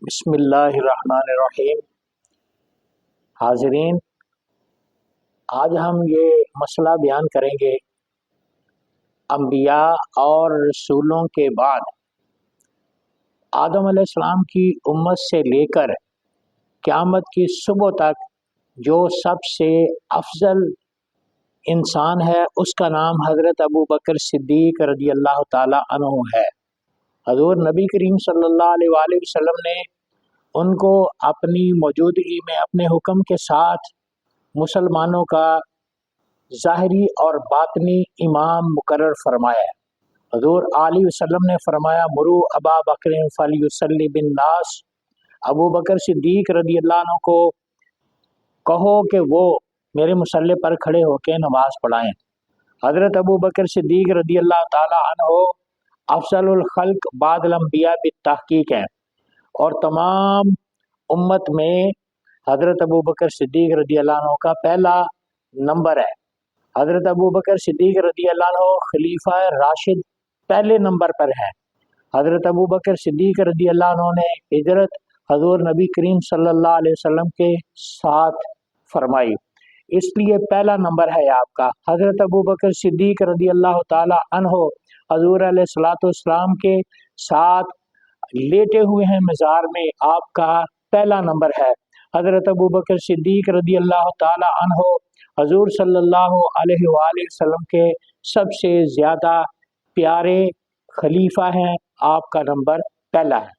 بسم اللہ الرحمن الرحیم۔ حاضرین، آج ہم یہ مسئلہ بیان کریں گے، انبیاء اور رسولوں کے بعد آدم علیہ السلام کی امت سے لے کر قیامت کی صبح تک جو سب سے افضل انسان ہے اس کا نام حضرت ابوبکر صدیق رضی اللہ تعالی عنہ ہے۔ حضور نبی کریم صلی اللہ علیہ وآلہ وسلم نے ان کو اپنی موجودگی میں اپنے حکم کے ساتھ مسلمانوں کا ظاہری اور باطنی امام مقرر فرمایا ہے۔ حضور علیہ وسلم نے فرمایا، مرو ابا بکر فلیصلی بالناس، ابو بکر صدیق رضی اللہ عنہ کو کہو کہ وہ میرے مصلی پر کھڑے ہو کے نماز پڑھائیں۔ حضرت ابو بکر صدیق رضی اللہ تعالی عنہ افضل الخلق بعد الانبیاء بالتحقیق ہیں، اور تمام امت میں حضرت ابو بکر صدیق رضی اللہ عنہ کا پہلا نمبر ہے۔ حضرت ابو بکر صدیق رضی اللہ عنہ خلیفہ راشد پہلے نمبر پر ہے۔ حضرت ابو بکر صدیق رضی اللہ عنہ نے ہجرت حضور نبی کریم صلی اللہ علیہ وسلم کے ساتھ فرمائی، اس لیے پہلا نمبر ہے آپ کا۔ حضرت ابو بکر صدیق رضی اللہ تعالی عنہ حضور علیہ الصلوۃ والسلام کے ساتھ لیٹے ہوئے ہیں مزار میں، آپ کا پہلا نمبر ہے۔ حضرت ابو بکر صدیق رضی اللہ تعالی عنہ حضور صلی اللہ علیہ وآلہ وسلم کے سب سے زیادہ پیارے خلیفہ ہیں، آپ کا نمبر پہلا ہے۔